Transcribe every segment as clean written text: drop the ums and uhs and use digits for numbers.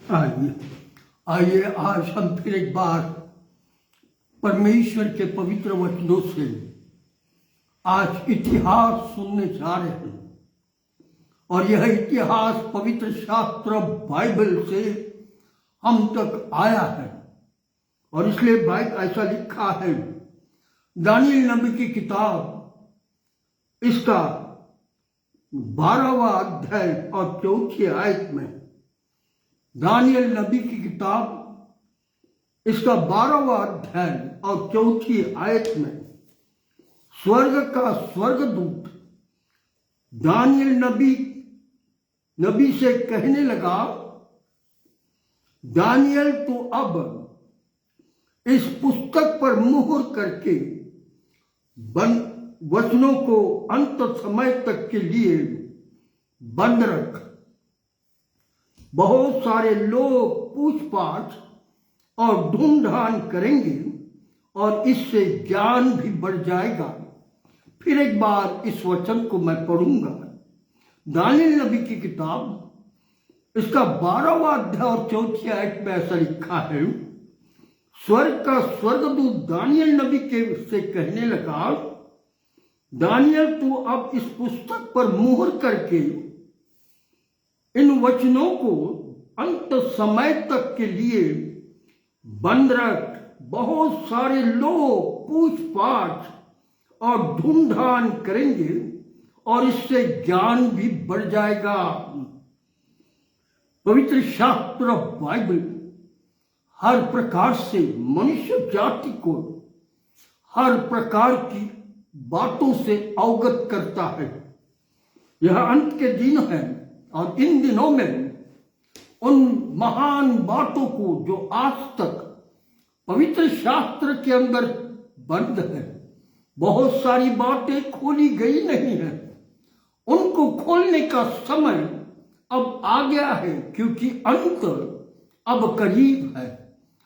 आइए आइए आज हम फिर एक बार परमेश्वर के पवित्र वचनों से आज इतिहास सुनने जा रहे हैं। और यह इतिहास पवित्र शास्त्र बाइबल से हम तक आया है। और इसलिए बाइबल ऐसा लिखा है, दानियल नबी की किताब इसका 12वां अध्याय और 4थी आयत में, दानियल नबी की किताब इसका 12वां अध्याय और 4थी आयत में स्वर्ग का स्वर्गदूत दानियल नबी से कहने लगा, दानियल तो अब इस पुस्तक पर मुहर करके वचनों को अंत समय तक के लिए बंद रख। बहुत सारे लोग पूछपाछ और ढूंढान करेंगे और इससे ज्ञान भी बढ़ जाएगा। फिर एक बार इस वचन को मैं पढ़ूंगा। दानियल नबी की किताब इसका 12वां अध्याय और 4थी आयत में ऐसा लिखा है, स्वर्ग का स्वर्गदूत दानियल नबी से कहने लगा, दानियल तू अब इस पुस्तक पर मुहर करके इन वचनों को अंत समय तक के लिए बंद रख। बहुत सारे लोग पूछपाछ और ढूंढान करेंगे और इससे ज्ञान भी बढ़ जाएगा। पवित्र शास्त्र बाइबल हर प्रकार से मनुष्य जाति को हर प्रकार की बातों से अवगत करता है। यह अंत के दिन है और इन दिनों में उन महान बातों को जो आज तक पवित्र शास्त्र के अंदर बंद है, बहुत सारी बातें खोली गई नहीं है, उनको खोलने का समय अब आ गया है, क्योंकि अंत अब करीब है।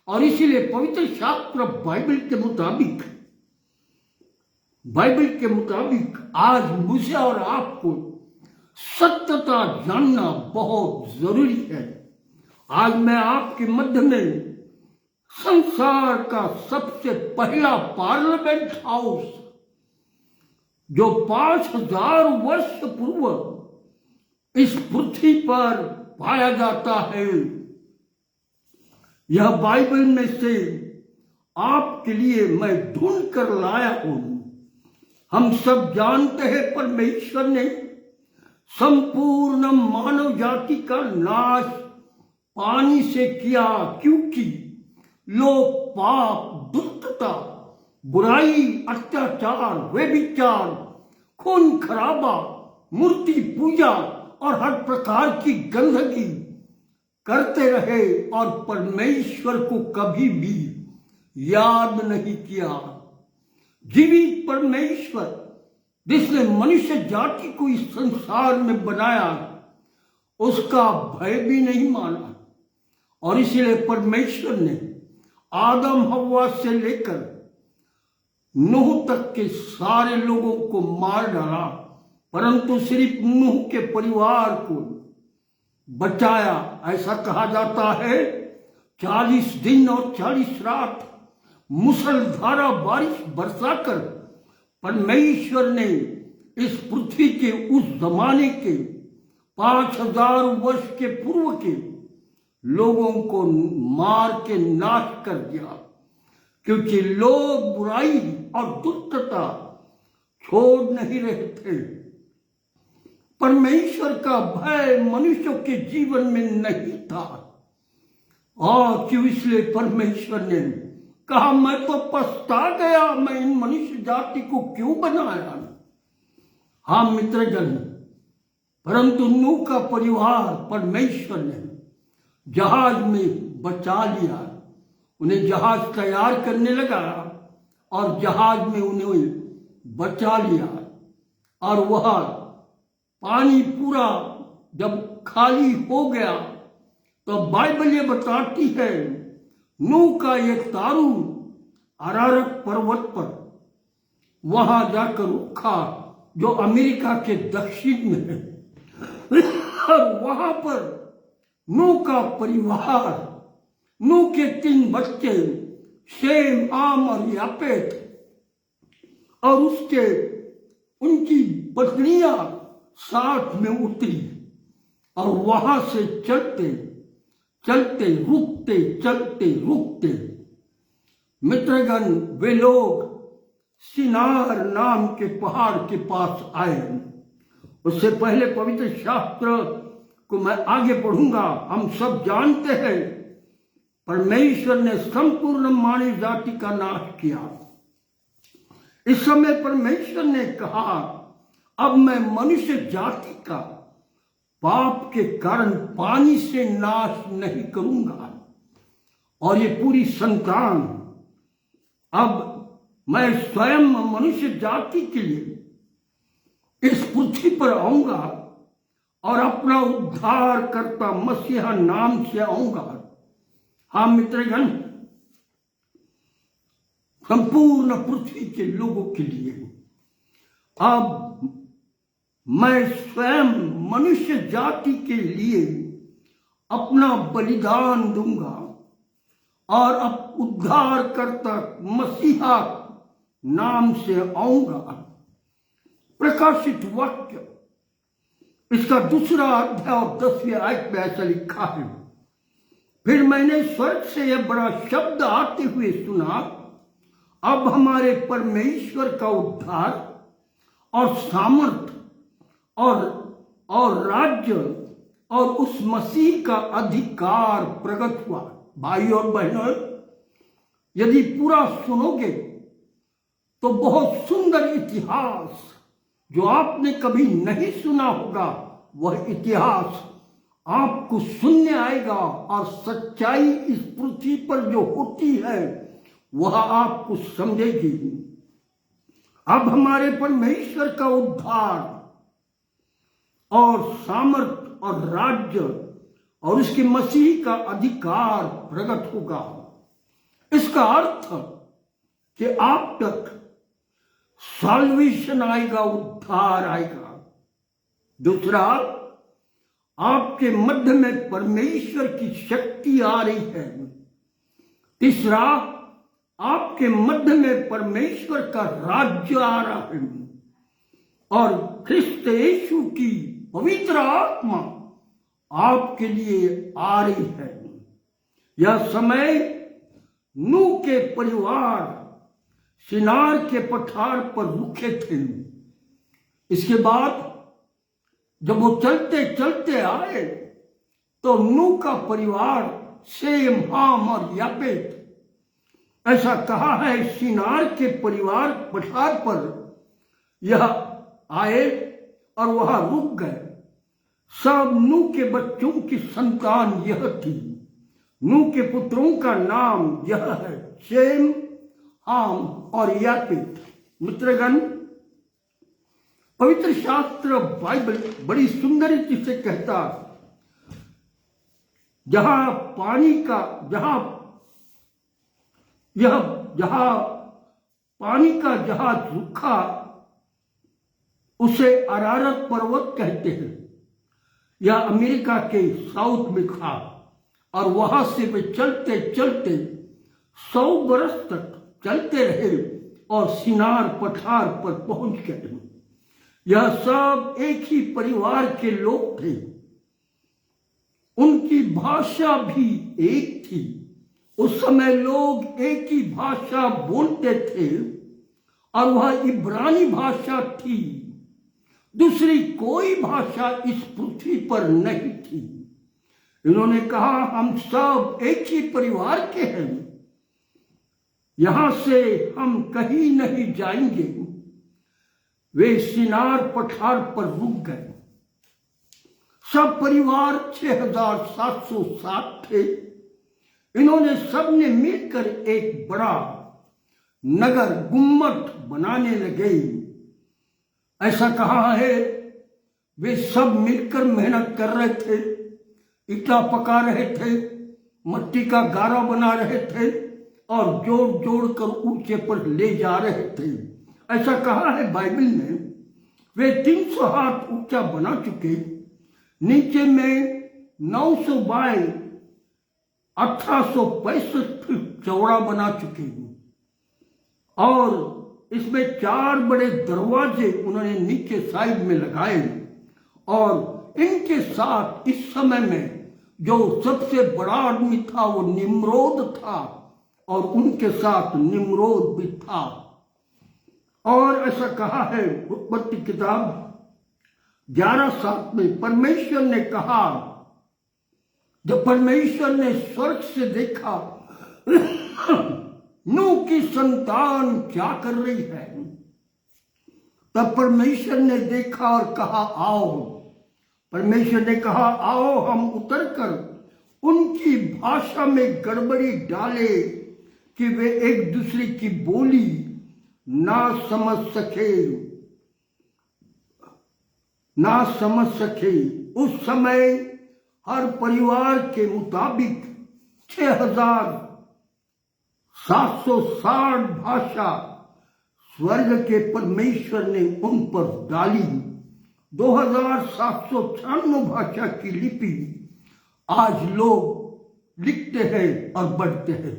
और इसीलिए पवित्र शास्त्र बाइबल के मुताबिक आज मुझे और आपको सत्यता जानना बहुत जरूरी है। आज मैं आपके मध्य में संसार का सबसे पहला पार्लियामेंट हाउस जो 5000 वर्ष पूर्व इस पृथ्वी पर पाया जाता है, यह बाइबल में से आपके लिए मैं ढूंढ कर लाया हूं। हम सब जानते हैं परमेश्वर ने संपूर्ण मानव जाति का नाश पानी से किया, क्योंकि लोग पाप, दुष्टता, बुराई, अत्याचार, व्यभिचार, खून खराबा, मूर्ति पूजा और हर प्रकार की गंदगी करते रहे और परमेश्वर को कभी भी याद नहीं किया। जीवित परमेश्वर जिसने मनुष्य जाति को इस संसार में बनाया, उसका भय भी नहीं माना। और इसीलिए परमेश्वर ने आदम हव्वा से लेकर नूह तक के सारे लोगों को मार डाला, परंतु सिर्फ नूह के परिवार को बचाया। ऐसा कहा जाता है 40 दिन और 40 रात मूसलधारा बारिश बरसाकर परमेश्वर ने इस पृथ्वी के उस जमाने के 5000 वर्ष के पूर्व के लोगों को मार के नाश कर दिया, क्योंकि लोग बुराई और दुष्टता छोड़ नहीं रहे थे। परमेश्वर का भय मनुष्यों के जीवन में नहीं था। और क्यों? इसलिए परमेश्वर ने कहा, मैं तो पछता गया, मैं इन मनुष्य जाति को क्यों बनाया। हाँ मित्रजन, परंतु नूह का परिवार परमेश्वर ने जहाज में बचा लिया। उन्हें जहाज तैयार करने लगा और जहाज में उन्हें बचा लिया। और वह पानी पूरा जब खाली हो गया तो बाइबल ये बताती है, नूह का एक तारू अरारत पर्वत पर वहां जाकर रुका, जो अमेरिका के दक्षिण में है। और वहां पर नूह का परिवार, नूह के 3 बच्चे शेम, हाम और यापेत, और उनकी पत्नियां साथ में उतरी और वहां से चलते रुकते मित्रगण वे लोग सिनार नाम के पहाड़ के पास आए। उससे पहले पवित्र शास्त्र को मैं आगे पढ़ूंगा। हम सब जानते हैं परमेश्वर ने संपूर्ण मानव जाति का नाश किया। इस समय परमेश्वर ने कहा, अब मैं मनुष्य जाति का पाप के कारण पानी से नाश नहीं करूंगा, और ये पूरी संतान, अब मैं स्वयं मनुष्य जाति के लिए इस पृथ्वी पर आऊंगा और अपना उद्धार करता मसीहा नाम से आऊंगा। हाँ मित्रगण, संपूर्ण पृथ्वी के लोगों के लिए अब मैं स्वयं मनुष्य जाति के लिए अपना बलिदान दूंगा और अब उद्धार करता मसीहा नाम से आऊंगा। प्रकाशित वाक्य इसका 2 अध्याय और 10वीं आयत में ऐसा लिखा है, फिर मैंने स्वर्ग से यह बड़ा शब्द आते हुए सुना, अब हमारे परमेश्वर का उद्धार और सामर्थ और राज्य और उस मसीह का अधिकार प्रकट हुआ। भाई और बहनों, यदि पूरा सुनोगे तो बहुत सुंदर इतिहास जो आपने कभी नहीं सुना होगा, वह इतिहास आपको सुनने आएगा, और सच्चाई इस पृथ्वी पर जो होती है वह आपको समझेगी। अब हमारे परमेश्वर का उद्धार और सामर्थ और राज्य और उसके मसीह का अधिकार प्रकट होगा। इसका अर्थ कि आप तक सॉल्वेशन आएगा, उद्धार आएगा। दूसरा, आपके मध्य में परमेश्वर की शक्ति आ रही है। तीसरा, आपके मध्य में परमेश्वर का राज्य आ रहा है और ख्रिस्त यीशु की पवित्र आत्मा आपके लिए आ रही है। यह समय नूह के परिवार सिनार के पठार पर रुके थे। इसके बाद जब वो चलते चलते आए तो नूह का परिवार शेम, हाम और यापेत, ऐसा कहा है, सिनार के परिवार पठार पर यह आए और वहां रुक गए। सब नूह के बच्चों की संतान यह थी। नूह के पुत्रों का नाम यह है, शेम, हाम और यापेत। मित्रगण, पवित्र शास्त्र बाइबल बड़ी सुंदर रीति से कहता, जहां पानी का जहाज रुका उसे अरारत पर्वत कहते हैं। यह अमेरिका के साउथ में था और वहां से वे चलते चलते 100 बरस तक चलते रहे और सिनार पठार पर पहुंच गए। यह सब एक ही परिवार के लोग थे। उनकी भाषा भी एक थी। उस समय लोग एक ही भाषा बोलते थे और वह इब्रानी भाषा थी। दूसरी कोई भाषा इस पृथ्वी पर नहीं थी। इन्होंने कहा, हम सब एक ही परिवार के हैं, यहां से हम कहीं नहीं जाएंगे। वे सिनार पठार पर रुक गए। सब परिवार 6707 थे। इन्होंने सबने मिलकर एक बड़ा नगर गुम्मट बनाने लगे। ऐसा कहा है, वे सब मिलकर मेहनत कर रहे थे, ईटा पका रहे थे, मट्टी का गारा बना रहे थे और जोड़ जोड़ कर ऊंचे पर ले जा रहे थे। ऐसा कहा है बाइबल में, वे 300 हाथ ऊंचा बना चुके, नीचे में 900 बाय 1865 फीट चौड़ा बना चुके हैं और इसमें 4 बड़े दरवाजे उन्होंने नीचे साइड में लगाए और इनके साथ इस समय में जो सबसे बड़ा आदमी था वो निम्रोद था और उनके साथ निम्रोद भी था। और ऐसा कहा है उत्पत्ति किताब 11:7 में, परमेश्वर ने कहा, जब परमेश्वर ने स्वर्ग से देखा नूह की संतान क्या कर रही है, तब परमेश्वर ने देखा और कहा आओ। परमेश्वर ने कहा आओ हम उतरकर उनकी भाषा में गड़बड़ी डाले कि वे एक दूसरे की बोली ना समझ सके। उस समय हर परिवार के मुताबिक 6,760 भाषा स्वर्ग के परमेश्वर ने उन पर डाली। 2,796 भाषा की लिपि आज लोग लिखते हैं और बढ़ते हैं।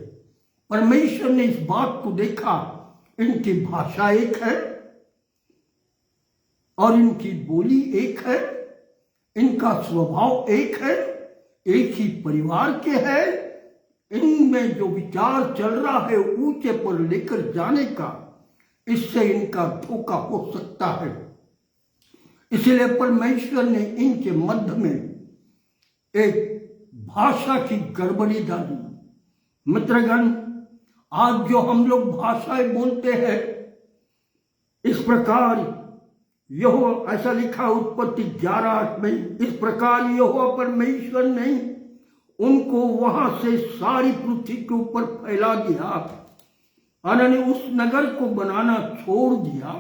परमेश्वर ने इस बात को देखा, इनकी भाषा एक है और इनकी बोली एक है, इनका स्वभाव एक है, एक ही परिवार के है, इनमें जो विचार चल रहा है ऊंचे पर लेकर जाने का, इससे इनका धोखा हो सकता है। इसलिए परमेश्वर ने इनके मध्य में एक भाषा की गड़बड़ी डाली। मित्रगण, आज जो हम लोग भाषाएं बोलते हैं, इस प्रकार यहोवा, ऐसा लिखा उत्पत्ति 11:8 में, इस प्रकार यहोवा परमेश्वर ने उनको वहां से सारी पृथ्वी के ऊपर फैला दिया। उन्होंने उस नगर को बनाना छोड़ दिया।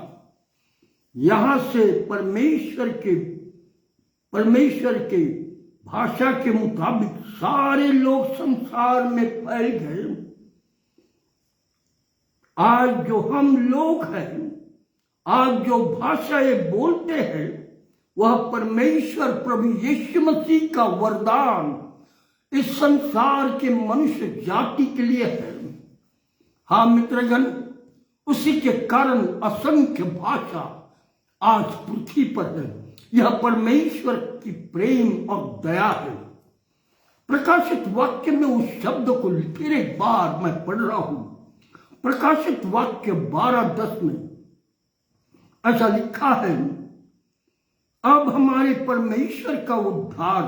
यहां से परमेश्वर के भाषा के मुताबिक सारे लोग संसार में फैल गए। आज जो हम लोग हैं, आज जो भाषाएं बोलते हैं, वह परमेश्वर प्रभु यीशु मसीह का वरदान इस संसार के मनुष्य जाति के लिए है। हाँ मित्रगण, उसी के कारण असंख्य भाषा आज पृथ्वी पर है। यह परमेश्वर की प्रेम और दया है। प्रकाशित वाक्य में उस शब्द को फिर एक बार मैं पढ़ रहा हूं। प्रकाशित वाक्य 12:10 में ऐसा लिखा है, अब हमारे परमेश्वर का उद्धार,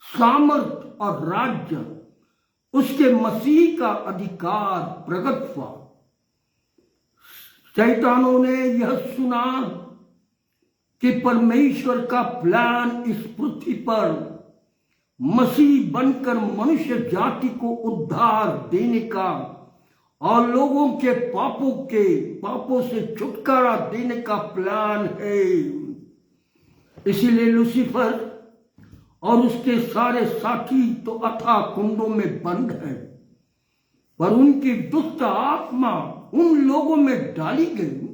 सामर्थ और राज्य, उसके मसीह का अधिकार प्रकट हुआ। शैतानों ने यह सुना कि परमेश्वर का प्लान इस पृथ्वी पर मसीह बनकर मनुष्य जाति को उद्धार देने का और लोगों के पापों से छुटकारा देने का प्लान है। इसीलिए लूसीफर और उसके सारे साथी तो अथाह कुंडों में बंद हैं, पर उनकी दुष्ट आत्मा उन लोगों में डाली गई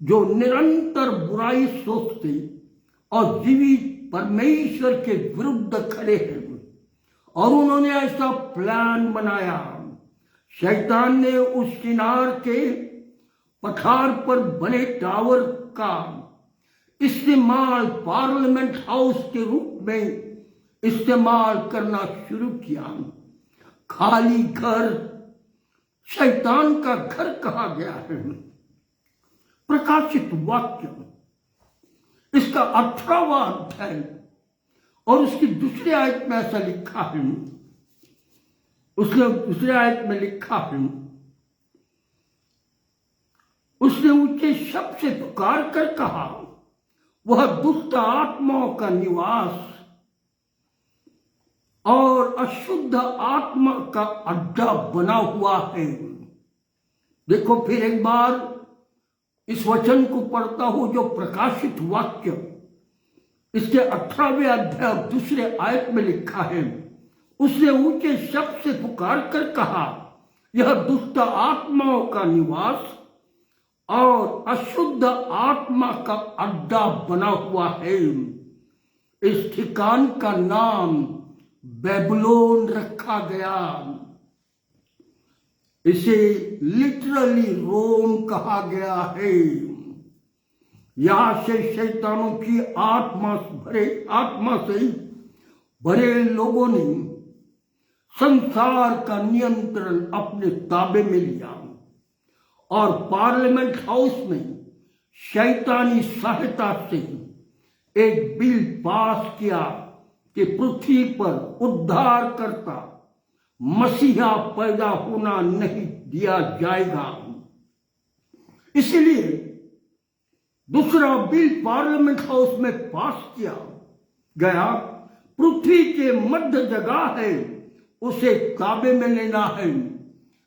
जो निरंतर बुराई सोचते और जीवित परमेश्वर के विरुद्ध खड़े हैं। और उन्होंने ऐसा प्लान बनाया। शैतान ने उस किनार के पठार पर बने टावर का इस्तेमाल पार्लियामेंट हाउस के रूप में इस्तेमाल करना शुरू किया। खाली घर शैतान का घर कहा गया है। प्रकाशित वाक्य इसका 18वां अध्याय और उसकी दूसरी आयत में ऐसा लिखा है, उसने दूसरी आयत में लिखा है, उसने ऊंचे शब्द से पुकार कर कहा, वह दुष्ट आत्माओं का निवास और अशुद्ध आत्मा का अड्डा बना हुआ है। देखो फिर एक बार इस वचन को पढ़ता हूं जो प्रकाशित वाक्य इसके 18वें अध्याय दूसरे आयत में लिखा है, उसने ऊंचे शब्द से पुकार कर कहा, यह दुष्ट आत्माओं का निवास और अशुद्ध आत्मा का अड्डा बना हुआ है। इस ठिकान का नाम बेबीलोन रखा गया। इसे लिटरली रोम कहा गया है। यहां से शैतानों की आत्मा से भरे लोगों ने संसार का नियंत्रण अपने ताबे में लिया और पार्लियामेंट हाउस में शैतानी सहायता से एक बिल पास किया कि पृथ्वी पर उद्धारकर्ता मसीहा पैदा होना नहीं दिया जाएगा। इसलिए दूसरा बिल पार्लियामेंट हाउस में पास किया गया। पृथ्वी के मध्य जगह है, उसे ताबे में लेना है,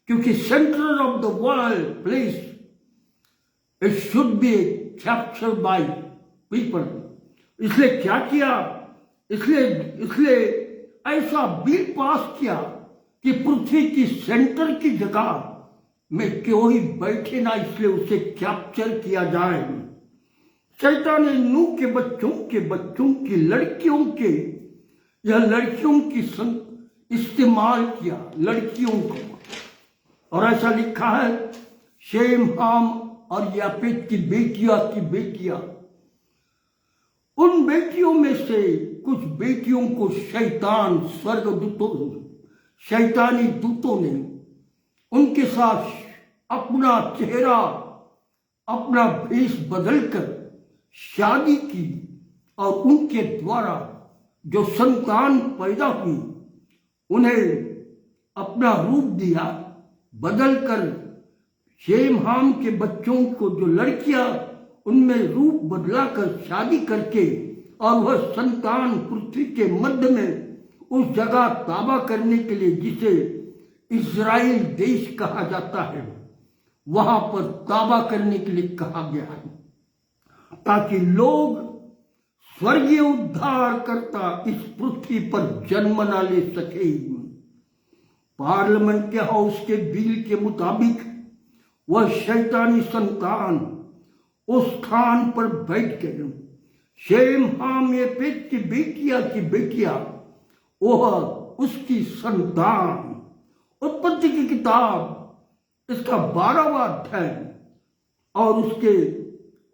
क्योंकि centre of the world place it should be captured by people. इसलिए क्या किया? इसलिए ऐसा बिल पास किया कि पृथ्वी की सेंटर की जगह में कोई बैठे ना, इसलिए उसे कैप्चर किया जाए। शैतान ने नूह के बच्चों की लड़कियों के या लड़कियों की इस्तेमाल किया, लड़कियों को। और ऐसा लिखा है, शेम, हाम और यापेत की बेटियां, उन बेटियों में से कुछ बेटियों को शैतानी दूतों ने उनके साथ अपना चेहरा, अपना भेष बदलकर शादी की और उनके द्वारा जो संतान पैदा हुई उन्हें अपना रूप दिया, बदलकर शेम, हाम के बच्चों को जो लड़कियां, उनमें रूप बदलाकर शादी करके और वह संतान पृथ्वी के मध्य में उस जगह ताबा करने के लिए जिसे इजराइल देश कहा जाता है, वहां पर ताबा करने के लिए कहा गया है, ताकि लोग स्वर्गीय उद्धारकर्ता इस पृथ्वी पर जन्म न ले सके। पार्लियामेंट के हाउस के बिल के मुताबिक वह शैतानी संतान उस स्थान पर बैठ गए। शेम, हाम, यापेत की बेटियां वह उसकी संतान। उत्पत्ति की किताब इसका 12वां अध्याय और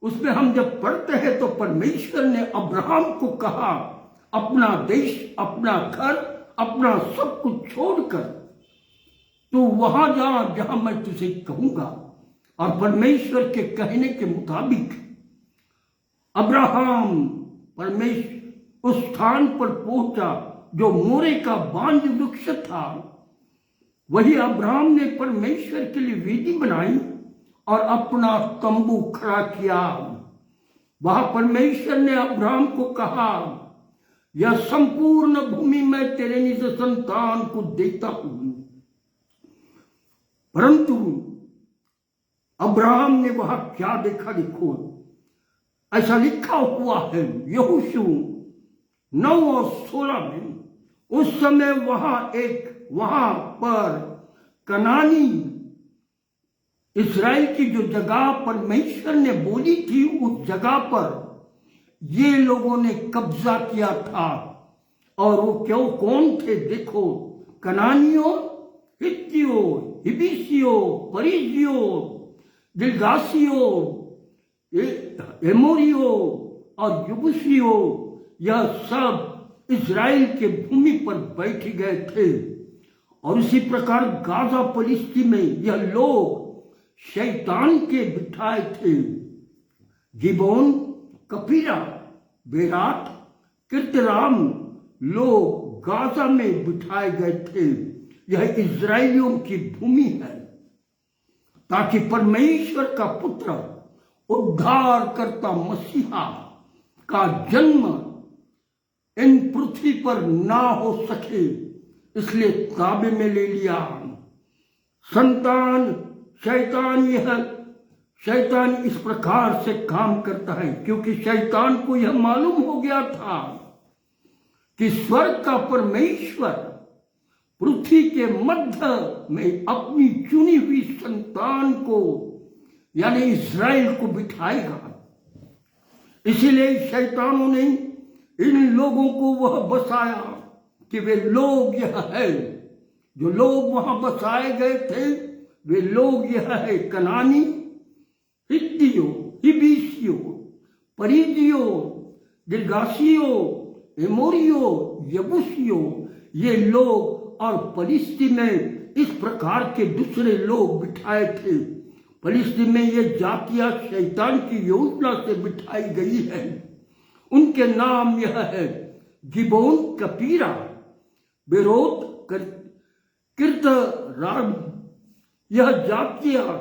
उसमें हम जब पढ़ते हैं तो परमेश्वर ने अब्राहम को कहा, अपना देश, अपना घर, अपना सब कुछ छोड़कर तू वहां जा जहां मैं तुझे कहूंगा। और परमेश्वर के कहने के मुताबिक अब्राहम उस स्थान पर पहुंचा जो मोरे का बांज वृक्ष था। वही अब्राहम ने परमेश्वर के लिए वेदी बनाई और अपना तंबू खड़ा किया। वहां परमेश्वर ने अब्राहम को कहा, यह संपूर्ण भूमि मैं तेरे निज संतान को देता हूं। परंतु अब्राहम ने वहां क्या देखा? देखो, ऐसा लिखा हुआ है यहोशू 9 और 16 में, उस समय वहां पर कनानी इस्राएल की जो जगह परमेश्वर ने बोली थी, उस जगह पर ये लोगों ने कब्जा किया था। और वो कौन थे? देखो, कनानियों, हित्तियों, हिबीसियों, परिजियों, गिलगासियों, एमोरियों और युबुसियों, यह सब इजराइल के भूमि पर बैठ गए थे। और इसी प्रकार गाजा पलिस्ती में यह लोग शैतान के बिठाए थे। गिबोन, कपीरा, बेरात, किर्तराम लोग गाजा में बिठाए गए थे। यह इजराइलियों की भूमि है, ताकि परमेश्वर का पुत्र उद्धारकर्ता मसीहा का जन्म इन पृथ्वी पर ना हो सके, इसलिए ताबे में ले लिया। शैतान इस प्रकार से काम करता है, क्योंकि शैतान को यह मालूम हो गया था कि स्वर्ग का परमेश्वर पृथ्वी के मध्य में अपनी चुनी हुई संतान को, यानी इस्राएल को बिठाएगा। इसीलिए शैतानों ने इन लोगों को वह बसाया कि वे लोग यह है। जो लोग वहां बसाए गए थे वे लोग यह है कनानी, हित्तियों, हिबीसियों, परिजियों, गिर्गाशियों, एमोरियों, यबूसियों, ये लोग और फलिस्ती में इस प्रकार के दूसरे लोग बिठाए थे। फलिस्ती में ये जातियां शैतान की योजना से बिठाई गई है। उनके नाम यह है गिबोन, कपीरा, बेरोत, किर्त राम। यह जातियां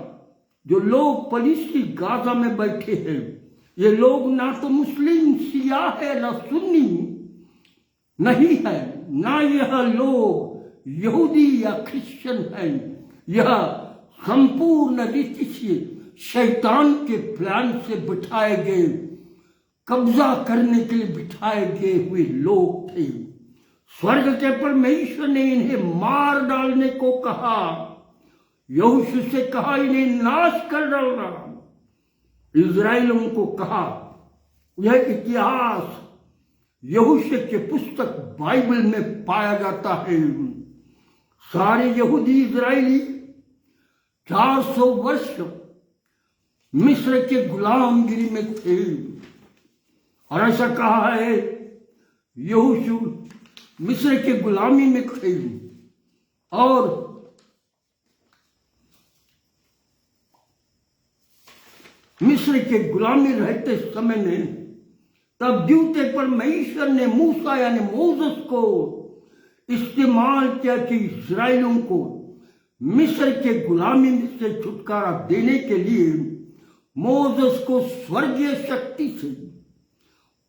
जो लोग फलिस्ती गाजा में बैठे हैं, ये लोग ना तो मुस्लिम सिया है ना सुन्नी नहीं है, ना यह लोग यहूदी या क्रिश्चियन है। यह संपूर्ण रीति से शैतान के प्लान से बिठाए गए, कब्जा करने के लिए बिठाए गए हुए लोग थे। स्वर्ग के परमेश्वर ने इन्हें मार डालने को कहा। यहोशू से कहा इन्हें नाश कर डालना। इजराइलों को कहा। यह इतिहास यहोशू के पुस्तक बाइबल में पाया जाता है। सारे यहूदी इजराइली 400 वर्ष मिस्र के गुलामगिरी में थे। और ऐसा कहा है यहोशू मिस्र के गुलामी में थे और मिस्र के गुलामी रहते समय में तब द्वितीय परमेश्वर ने मूसा यानी मोसेस को इस्तेमाल किया कि इस्राएलियों को मिस्र के गुलामी से छुटकारा देने के लिए मोसेस को स्वर्गीय शक्ति से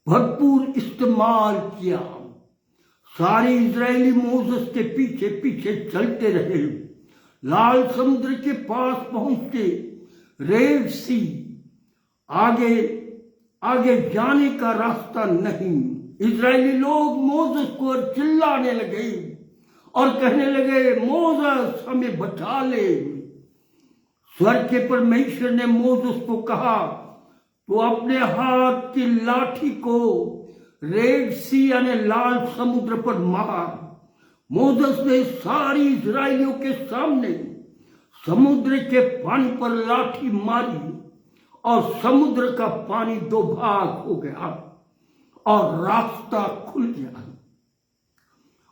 भरपूर इस्तेमाल किया। सारे इजरायली मोसेस के पीछे पीछे चलते रहे। लाल समुद्र के पास पहुंचते रेड सी, आगे आगे जाने का रास्ता नहीं। इजरायली लोग मोसेस को चिल्लाने लगे और कहने लगे मोसेस हमें बचा ले। स्वर्ग के परमेश्वर ने मोसेस को कहा तो अपने हाथ की लाठी को रेड सी यानी लाल समुद्र पर मार। मोसेस ने सारी इजरायलियों के सामने समुद्र के पानी पर लाठी मारी और समुद्र का पानी 2 भाग हो गया और रास्ता खुल गया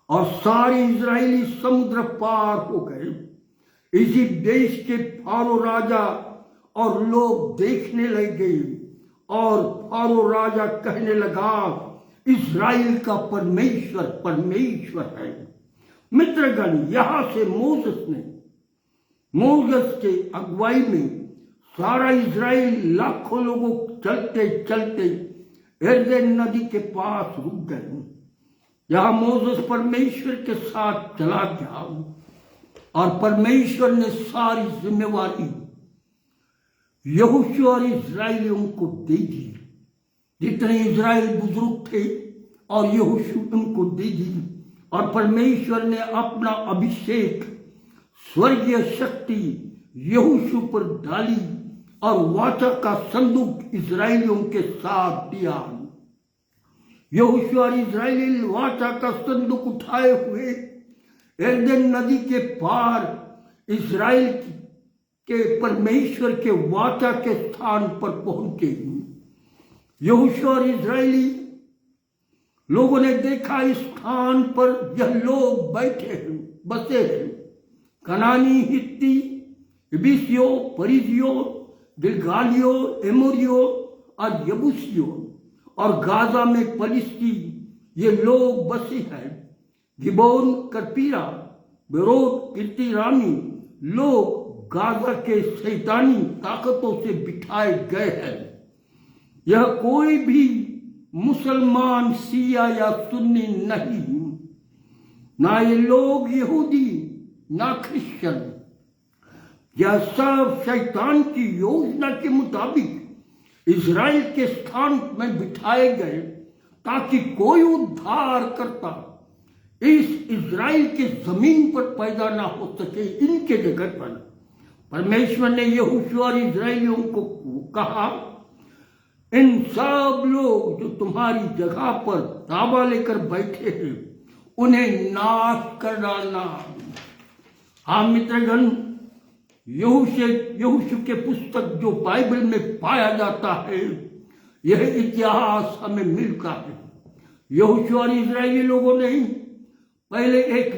और सारे इजरायली समुद्र पार हो गए। इजिप्ट देश के फारो राजा और लोग देखने लगे और फारो राजा कहने लगा इजराइल का परमेश्वर परमेश्वर है। मित्रगण, यहां से मोसेस के अगुवाई में सारा इजराइल लाखों लोगों चलते चलते यरदन नदी के पास रुक गए। यहां मोसेस परमेश्वर के साथ चला गया और परमेश्वर ने सारी जिम्मेवारी यहोशू और इजराइलियों को दे दी। जितने इजराइल बुजुर्ग थे और यहोशू उनको दे दी और परमेश्वर ने अपना अभिषेक स्वर्गीय शक्ति यहोशू पर डाली और वाचा का संदूक इजराइलियों के साथ दिया। यहोशू और इजराइली वाचा का संदूक उठाए हुए यरदन नदी के पार इजराइल के परमेश्वर के वाचा के स्थान पर पहुंचे। यहोशू और इजराइली लोगों ने देखा इस स्थान पर यह लोग बैठे हैं, बसे हैं। कनानी, हित्ती, हिबीसियों, परिजियों, गिलगालियों, एमोरियों और यबूसियों और गाजा में फलिस्ती ये लोग बसे हैं। गिबोन, करपीरा, बेरोत, किर्तिरामी लोग गाजा के शैतानी ताकतों से बिठाए गए हैं। यह कोई भी मुसलमान, सिया या सुन्नी नहीं, ना ये लोग यहूदी ना क्रिश्चियन। यह सब शैतान की योजना के मुताबिक इजराइल के स्थान में बिठाए गए ताकि कोई उद्धार करता इस इजराइल के जमीन पर पैदा ना हो सके। इनके जगह पर परमेश्वर ने यहोशू और इजराइलियों को कहा इन सब लोग जो तुम्हारी जगह पर ताबा लेकर बैठे हैं उन्हें नाश कर डालना। हाँ मित्रगण, यहोशू के पुस्तक जो बाइबल में पाया जाता है, यह इतिहास हमें मिलता है। यहोशू और इजरायली लोगों ने पहले एक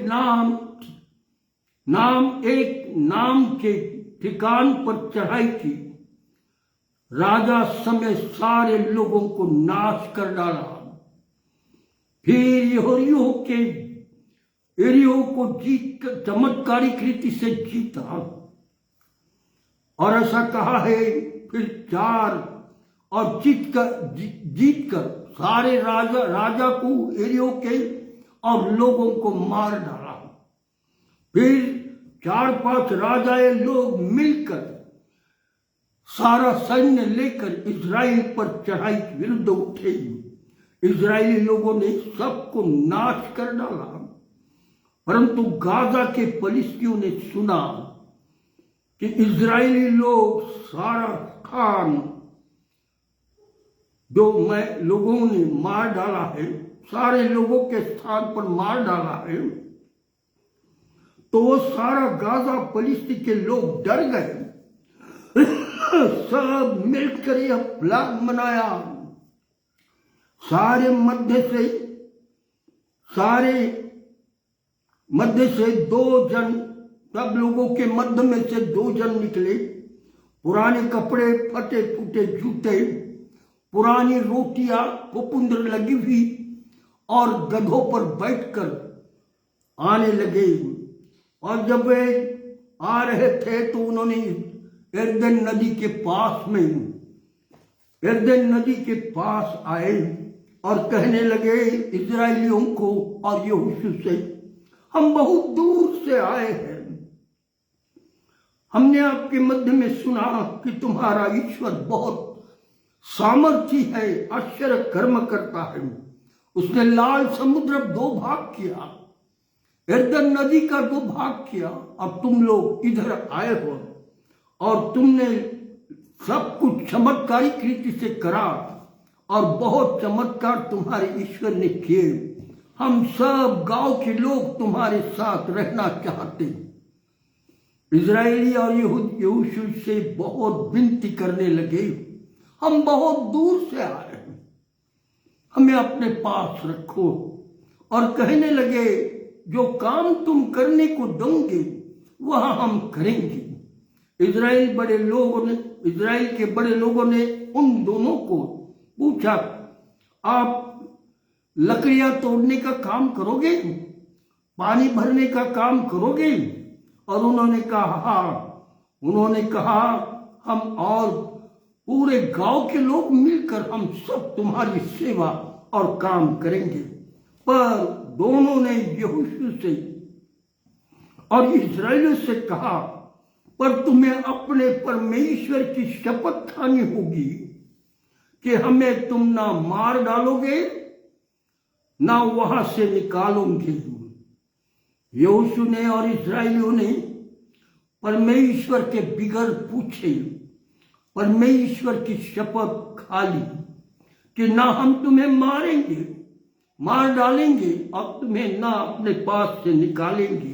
नाम के ठिकान पर चढ़ाई की, राजा समेत सारे लोगों को नाश कर डाला। फिर यरीहो को जीत कर चमत्कारिक रीति से जीता, और ऐसा कहा है फिर जीत कर सारे राजा को, यरीहो के और लोगों को मार डाला। फिर 4-5 राजाए लोग मिलकर सारा सैन्य लेकर इजराइल पर चढ़ाई विरुद्ध उठे। इजरायली लोगों ने सबको नाश कर डाला, परंतु गाजा के फलिस्तियों ने सुना कि इजरायली लोग सारा स्थान जो लोगों ने मार डाला है, सारे लोगों के स्थान पर मार डाला है, तो वो सारा गाजा फलिस्ती के लोग डर गए। सब मिलकर यह प्लान बनाया। सारे मध्य से 2 जन, सब लोगों के मध्य में से 2 जन निकले, पुराने कपड़े, फटे फूटे जूते, पुरानी रोटियां फुफुंदर लगी हुई, और गधों पर बैठकर आने लगे। और जब वे आ रहे थे तो उन्होंने यरदन नदी के पास आए और कहने लगे इजरायलियों को और यहोशू से, हम बहुत दूर से आए हैं, हमने आपके मध्य में सुना कि तुम्हारा ईश्वर बहुत सामर्थी है, आश्चर्य कर्म करता है। उसने लाल समुद्र 2 भाग किया, यरदन नदी का 2 भाग किया, अब तुम लोग इधर आए हो और तुमने सब कुछ चमत्कारिक रीति से करा, और बहुत चमत्कार तुम्हारे ईश्वर ने किए। हम सब गांव के लोग तुम्हारे साथ रहना चाहते। इजरायली और यहोशू से बहुत विनती करने लगे, हम बहुत दूर से आए हैं, हमें अपने पास रखो। और कहने लगे जो काम तुम करने को दोगे वह हम करेंगे। इजराइल के बड़े लोगों ने उन दोनों को पूछा, आप लकड़ियां तोड़ने का काम करोगे, पानी भरने का काम करोगे? और उन्होंने कहा हम और पूरे गांव के लोग मिलकर हम सब तुम्हारी सेवा और काम करेंगे। पर दोनों ने यहोशू से और इजरायलियों से कहा, पर तुम्हें अपने परमेश्वर की शपथ खानी होगी कि हमें तुम ना मार डालोगे ना वहां से निकालोगे। यहोशू ने और इजरायलियों ने परमेश्वर के बिगर पूछे परमेश्वर की शपथ खा ली कि ना हम तुम्हें मार डालेंगे और तुम्हें ना अपने पास से निकालेंगे।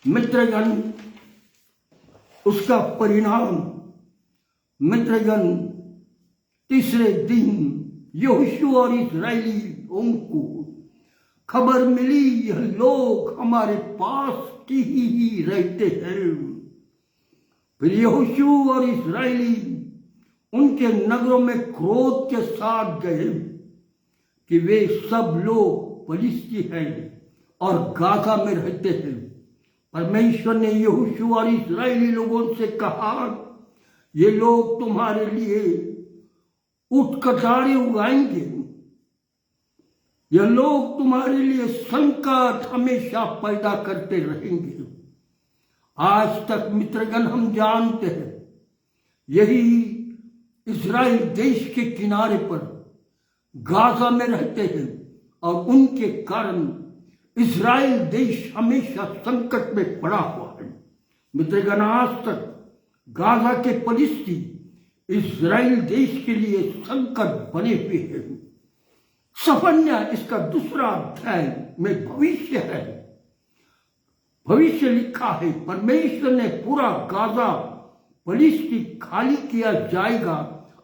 मित्रगण, उसका परिणाम तीसरे दिन यहोशू और इस्राएलियों को खबर मिली, यह लोग हमारे पास ही रहते हैं। फिर यहोशू और इस्राएली उनके नगरों में क्रोध के साथ गए कि वे सब लोग फलिस्ती हैं और गाजा में रहते हैं। परमेश्वर ने यहोशू और इस्राएली लोगों से कहा, ये लोग तुम्हारे लिए ऊंट कटारे उगाएंगे, यह लोग तुम्हारे लिए संकट हमेशा पैदा करते रहेंगे। आज तक मित्रगण हम जानते हैं, यही इस्राएल देश के किनारे पर गाजा में रहते हैं और उनके कारण इस्राएल देश हमेशा संकट में पड़ा हुआ है। मित्रगण, आज तक गाजा के फलिस्ती इज़राइल देश के लिए संकट बने हुए हैं। सफन्या इसका दूसरा अध्याय में भविष्य है। भविष्य लिखा है, परमेश्वर ने पूरा गाजा फलिस्ती खाली किया जाएगा,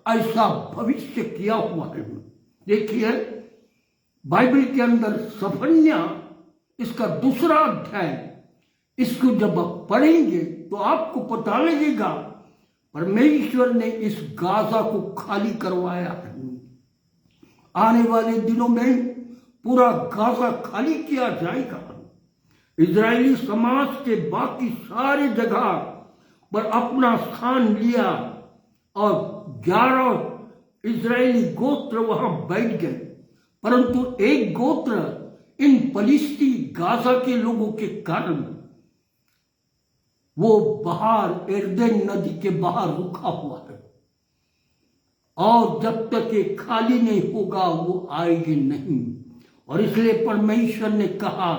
ऐसा भविष्य किया हुआ है। देखिए बाइबल के अंदर सफन्या इसका दूसरा अध्याय, इसको जब आप पढ़ेंगे तो आपको पता लगेगा परमेश्वर ने इस गाजा को खाली करवाया है। आने वाले दिनों में पूरा गाजा खाली किया जाएगा। इजरायली समाज के बाकी सारे जगह पर अपना स्थान लिया और 11 इजरायली गोत्र वहां बैठ गए, परंतु एक गोत्र इन फलिस्ती गाजा के लोगों के कारण वो बाहर यरदन नदी के बाहर रुका हुआ है और जब तक ये खाली नहीं होगा वो आएगी नहीं। और इसलिए परमेश्वर ने कहा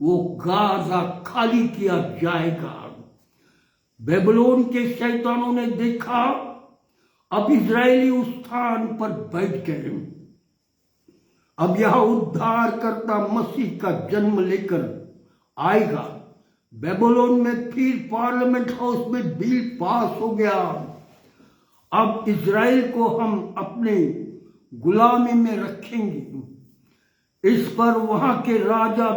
वो गाजा खाली किया जाएगा। बेबीलोन के शैतानों ने देखा अब इजरायली उस स्थान पर बैठ गए। अब यह उद्धारकर्ता मसीह का जन्म लेकर आएगा। बेबीलोन में फिर पार्लियामेंट हाउस में बिल पास हो गया। अब इजराइल को हम अपने गुलामी में रखेंगे। इस पर वहां के राजा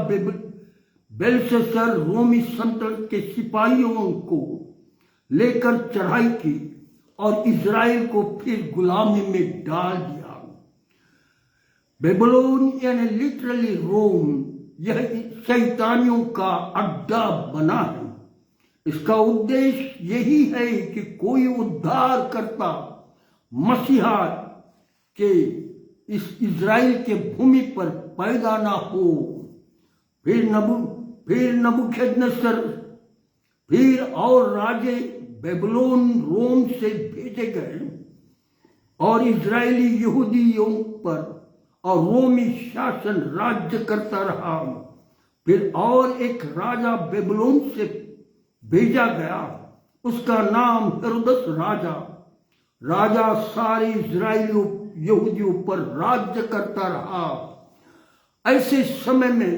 बेलशस्सर रोमी सल्तनत के सिपाहियों को लेकर चढ़ाई की और इजराइल को फिर गुलामी में डाल दिया। बेबीलोन यानी लिटरली रोम, यह शैतानियों का अड्डा बना है। इसका उद्देश्य यही है कि कोई उद्धार करता मसीहा के इस इजराइल के भूमि पर पैदा ना हो। फिर नबूकदनेस्सर फिर और राजे बेबीलोन रोम से भेजे गए और इजरायली यहूदियों पर और रोमी शासन राज्य करता रहा। फिर और एक राजा बेबीलोन से भेजा गया, उसका नाम हेरोदस राजा सारे इजरायलियों यहूदियों पर राज्य करता रहा। ऐसे समय में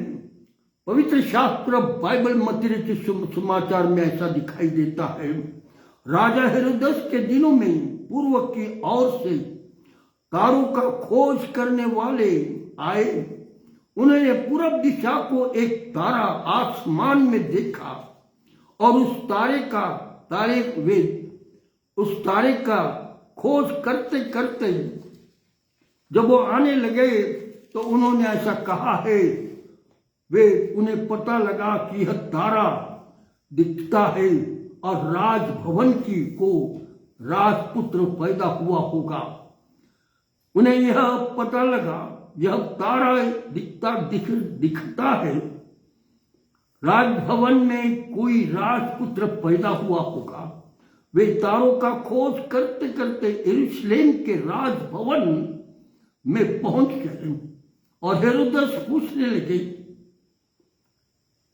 पवित्र शास्त्र बाइबल मती समाचार में ऐसा दिखाई देता है। राजा हेरोदस के दिनों में पूर्व की ओर से तारों का खोज करने वाले आए। उन्होंने पूरब दिशा को एक तारा आसमान में देखा और उस तारे का खोज करते करते जब वो आने लगे तो उन्होंने ऐसा कहा है, उन्हें पता लगा कि यह तारा दिखता है और राजभवन की को राजपुत्र पैदा हुआ होगा। उन्हें यह पता लगा यह तारा दिखता है, राजभवन में कोई राजपुत्र पैदा हुआ होगा। वे तारों का खोज करते करते यरूशलेम के राजभवन में पहुंच गए और हेरोदस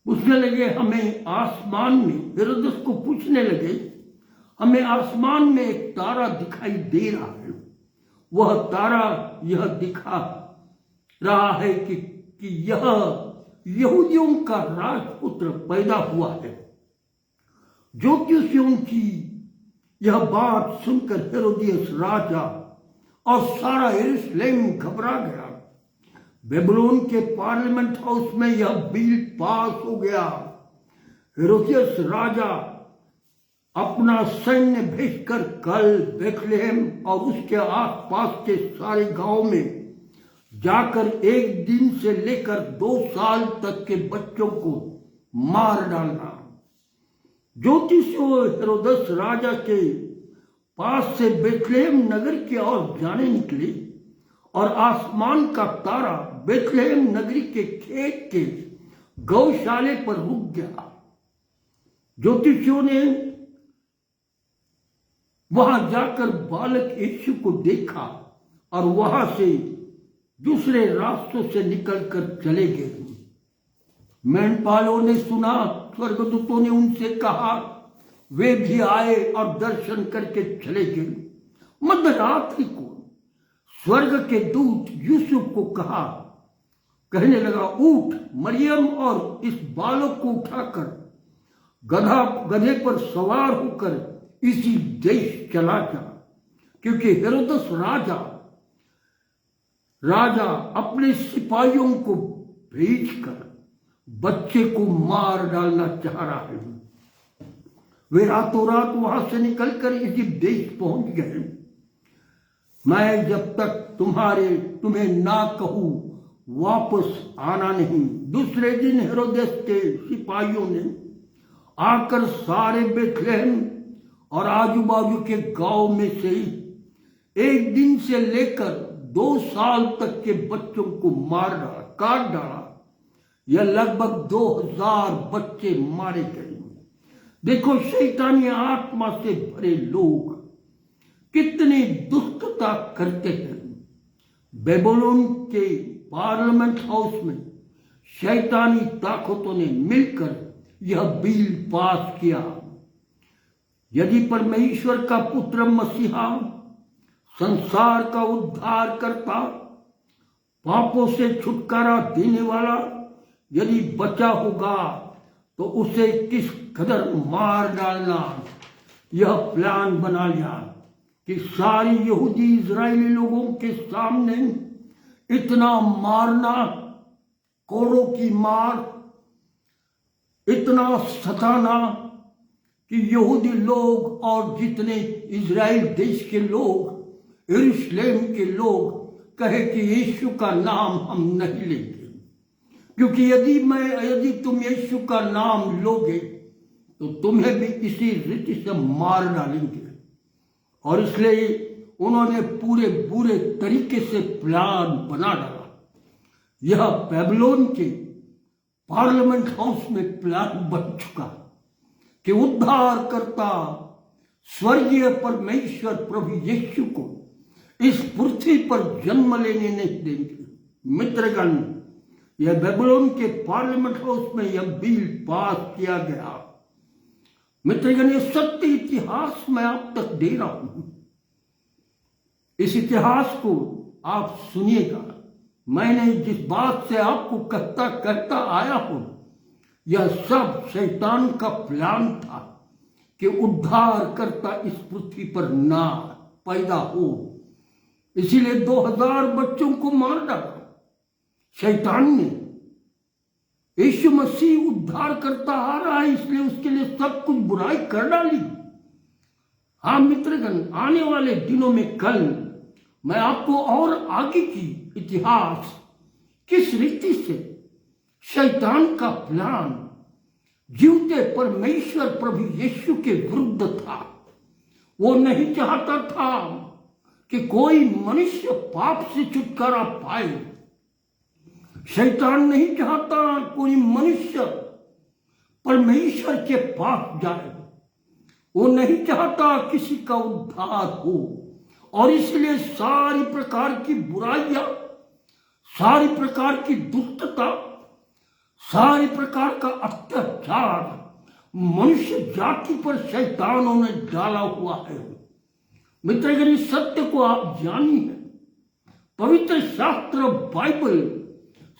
पूछने लगे हमें आसमान में, हेरोदस को पूछने लगे हमें आसमान में एक तारा दिखाई दे रहा है। वह तारा यह दिखा रहा है कि यह यहूदियों का राजपुत्र पैदा हुआ है। ज्योतिषियों की यह बात सुनकर हेरोदियस राजा और सारा यरूशलेम घबरा गया। बेबीलोन के पार्लियामेंट हाउस में यह बिल पास हो गया। हेरोदियस राजा अपना सैन्य भेजकर कल बेथलेहम और उसके आसपास के सारे गांव में जाकर एक दिन से लेकर 2 साल तक के बच्चों को मार डालना। ज्योतिषियों हेरोदस राजा के पास से बेथलेहम नगर की ओर जाने निकले और आसमान का तारा बेथलेहम नगरी के खेत के गौशाले पर रुक गया। ज्योतिषियों ने वहां जाकर बालक यीशु को देखा और वहां से दूसरे रास्तों से निकलकर चले गए। मेंढपालों ने सुना, स्वर्गदूतों ने उनसे कहा, वे भी आए और दर्शन करके चले गए। मध्यरात्रि को स्वर्ग के दूत यूसुफ को कहा, कहने लगा, उठ मरियम और इस बालक को उठाकर गधे पर सवार होकर इसी देश चला जा, क्योंकि हेरोदस राजा अपने सिपाहियों को भेजकर बच्चे को मार डालना चाह रहा है। वे रातों रात वहां से निकलकर इसी देश पहुंच गए। मैं जब तक तुम्हें ना कहूं वापस आना नहीं। दूसरे दिन हेरोदेस के सिपाहियों ने आकर सारे बेथलेहम और आजू बाजू के गांव में से एक दिन से लेकर 2 साल तक के बच्चों को मार डाला, काट डाला। यह लगभग 2000 बच्चे मारे गए। देखो, शैतानी आत्मा से भरे लोग कितनी दुष्टता करते हैं। बेबीलोन के पार्लियामेंट हाउस में शैतानी ताकतों ने मिलकर यह बिल पास किया, यदि परमेश्वर का पुत्र मसीहा, संसार का उद्धार करता, पापों से छुटकारा देने वाला यदि बचा होगा तो उसे किस कदर मार डालना। यह प्लान बना लिया कि सारी यहूदी इजरायली लोगों के सामने इतना मारना, कोड़ों की मार, इतना सताना कि यहूदी लोग और जितने इजराइल देश के लोग, यरूशलेम के लोग कहे कि यीशु का नाम हम नहीं लेंगे, क्योंकि यदि तुम यीशु का नाम लोगे तो तुम्हें भी इसी रीति से मार डालेंगे। और इसलिए उन्होंने पूरे बुरे तरीके से प्लान बना डाला। यह बेबीलोन के पार्लियामेंट हाउस में प्लान बन चुका कि उद्धार करता स्वर्गीय परमेश्वर प्रभु यीशु को इस पृथ्वी पर जन्म लेने नहीं देंगे। मित्रगण, यह बेबीलोन के पार्लियामेंट हाउस में यह बिल पास किया गया। मित्रगण, ये सत्य इतिहास मैं आप तक दे रहा हूं। इस इतिहास को आप सुनिएगा। मैंने जिस बात से आपको कहता आया हूं, यह सब शैतान का प्लान था कि उद्धार करता इस पृथ्वी पर ना पैदा हो। इसीलिए 2000 बच्चों को मार डाला शैतान ने। यीशु मसीह उद्धार करता आ रहा है, इसलिए उसके लिए सब कुछ बुराई कर डाली। हाँ मित्रगण, आने वाले दिनों में कल मैं आपको और आगे की इतिहास किस रीति से शैतान का प्लान जीवते परमेश्वर प्रभु यीशु के विरुद्ध था। वो नहीं चाहता था कि कोई मनुष्य पाप से छुटकारा पाए। शैतान नहीं चाहता कोई मनुष्य परमेश्वर के पास जाए। वो नहीं चाहता किसी का उद्धार हो, और इसलिए सारी प्रकार की बुराइयां, सारी प्रकार की दुष्टता, सारी प्रकार का अत्याचार मनुष्य जाति पर शैतानों ने डाला हुआ है। मित्रगण, इस सत्य को आप जानिए। पवित्र शास्त्र बाइबल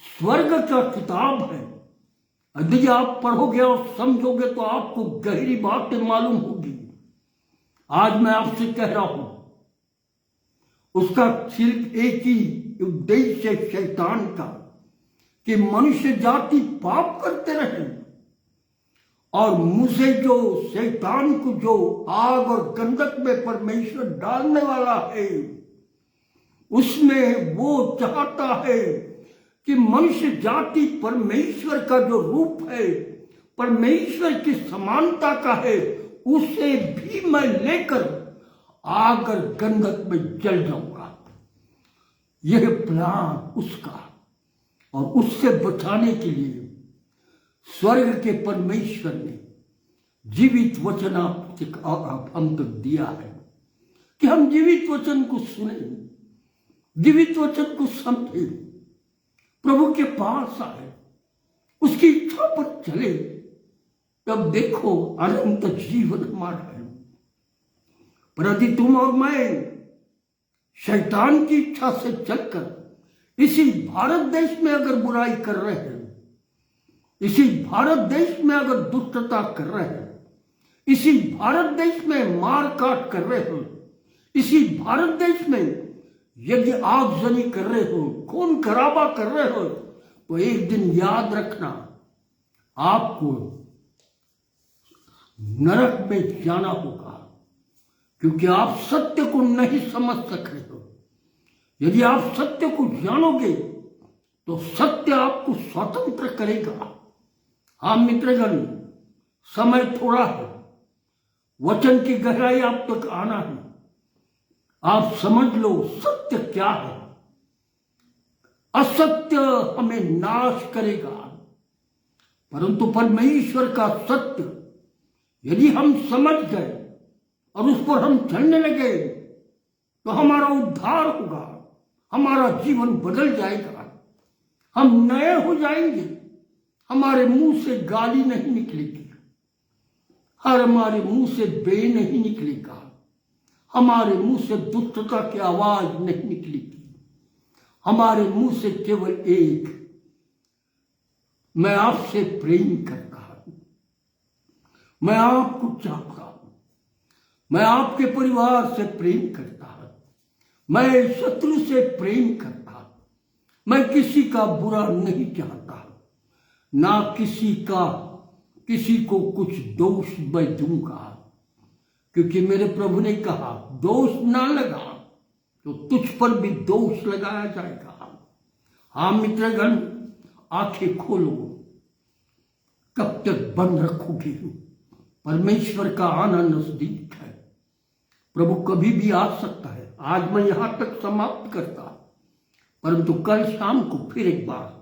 स्वर्ग का किताब है। यदि आप पढ़ोगे और समझोगे तो आपको गहरी बातें मालूम होगी। आज मैं आपसे कह रहा हूं, उसका सिर्फ एक ही उद्देश्य है शैतान का, कि मनुष्य जाति पाप करते रहे और मुझे जो शैतान को जो आग और गंधक में परमेश्वर डालने वाला है, उसमें वो चाहता है कि मनुष्य जाति परमेश्वर का जो रूप है, परमेश्वर की समानता का है, उसे भी मैं लेकर आग और गंधक में जल जाऊंगा। यह प्लान उसका, और उससे बचाने के लिए स्वर्ग के परमेश्वर ने जीवित वचन हम तक दिया है कि हम जीवित वचन को सुने, जीवित वचन को समझे, प्रभु के पास आए, उसकी इच्छा पर चले, तब देखो अनंत जीवन हमारा है। पर यदि तुम और मैं शैतान की इच्छा से चलकर इसी भारत देश में अगर बुराई कर रहे हैं, इसी भारत देश में अगर दुष्टता कर रहे हैं, इसी भारत देश में मार काट कर रहे हो, इसी भारत देश में यदि आगजनी कर रहे हो, खून खराबा कर रहे हो, तो एक दिन याद रखना आपको नरक में जाना होगा, क्योंकि आप सत्य को नहीं समझ सक रहे हो। यदि आप सत्य को जानोगे तो सत्य आपको स्वतंत्र करेगा। हाँ मित्रगण, समय थोड़ा है, वचन की गहराई आप तक आना है। आप समझ लो सत्य क्या है। असत्य हमें नाश करेगा, परंतु परमेश्वर का सत्य यदि हम समझ गए और उस पर हम चलने लगे तो हमारा उद्धार होगा, हमारा जीवन बदल जाएगा, हम नए हो जाएंगे। हमारे मुंह से गाली नहीं निकलेगी, हमारे मुंह से बे नहीं निकलेगा, हमारे मुंह से दुष्टता की आवाज नहीं निकलेगी। हमारे मुंह से केवल एक, मैं आपसे प्रेम करता हूं, मैं आपको चाहता हूं, मैं आपके परिवार से प्रेम करता हूं, मैं शत्रु से प्रेम करता हूं, मैं किसी का बुरा नहीं चाहता, ना किसी को कुछ दोष मैं दूंगा, क्योंकि मेरे प्रभु ने कहा दोष ना लगा तो तुझ पर भी दोष लगाया जाएगा। हाँ मित्रगण, आंखें खोलो, कब तक बंद रखोगे? परमेश्वर का आना नजदीक है, प्रभु कभी भी आ सकता है। आज मैं यहां तक समाप्त करता, परंतु कल शाम को फिर एक बार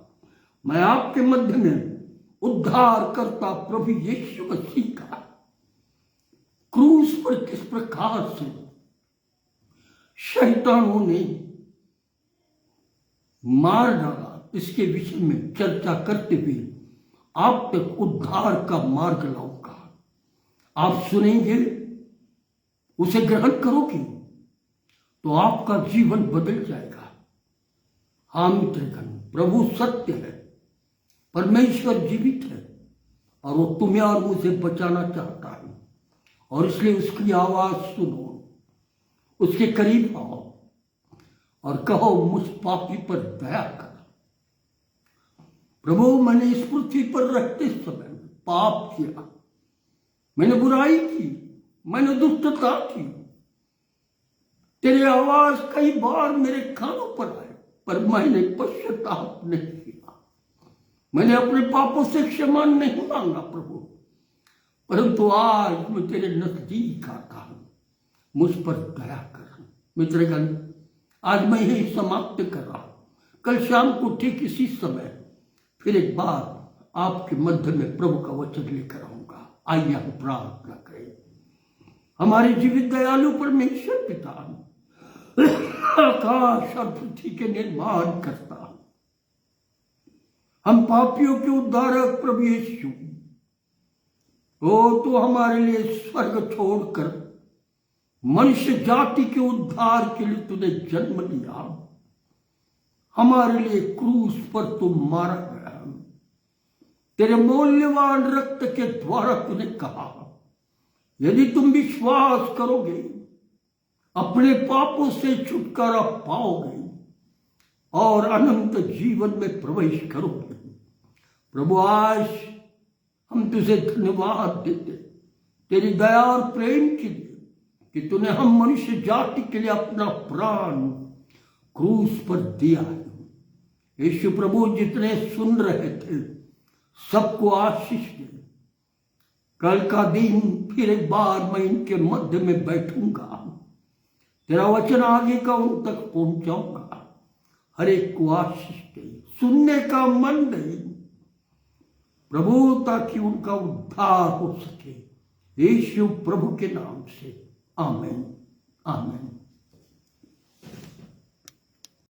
मैं आपके मध्य में उद्धार करता प्रभु यीशु मसीह का क्रूस पर किस प्रकार से शैतानों ने मार डाला, इसके विषय में चर्चा करते हुए आप तक उद्धार का मार्ग लाऊंगा। आप सुनेंगे, उसे ग्रहण करोगे तो आपका जीवन बदल जाएगा। हाँ मित्रगण, प्रभु सत्य है, परमेश्वर जीवित है और वो तुम्हें और मुझे बचाना चाहता है, और इसलिए उसकी आवाज सुनो, उसके करीब आओ और कहो मुझ पापी पर दया कर। प्रभु, मैंने इस पृथ्वी पर रहते समय पाप किया, मैंने बुराई की, मैंने दुष्टता की, तेरी आवाज कई बार मेरे कानों पर आए, पर मैंने पश्चाताप नहीं किया, मैंने अपने पापों से क्षमा नहीं मांगा प्रभु। परंतु आज मैं तेरे नजदीक आता हूं, मुझ पर दया कर। मित्रगण, आज मैं यही समाप्त कर रहा हूं, कल शाम को ठीक इसी समय फिर एक बार आपके मध्य में प्रभु का वचन लेकर आऊंगा। आइए हम प्रार्थना करें। हमारे जीवित दयालु परमेश्वर पिता, आकाश और पृथ्वी के निर्माण करता, हम पापियों के उद्धारक प्रभु यीशु, ओ तो हमारे लिए स्वर्ग छोड़कर मनुष्य जाति के उद्धार के लिए तूने जन्म लिया, हमारे लिए क्रूस पर तुम मारा गया, तेरे मूल्यवान रक्त के द्वारा तूने कहा यदि तुम विश्वास करोगे अपने पापों से छुटकारा पाओगे और अनंत जीवन में प्रवेश करोगे। प्रभु, आज हम तुझे धन्यवाद देते तेरी दया और प्रेम के लिए कि तूने हम मनुष्य जाति के लिए अपना प्राण क्रूस पर दिया है। यीशु प्रभु, जितने सुन रहे थे सबको आशीष दे। कल का दिन फिर एक बार मैं इनके मध्य में बैठूंगा, तेरा वचन आगे का उन तक पहुंचाऊंगा, हर एक को आशीष दे, सुनने का मन दे प्रभु, ताकि उनका उद्धार हो सके। यीशु प्रभु के नाम से आमीन, आमीन।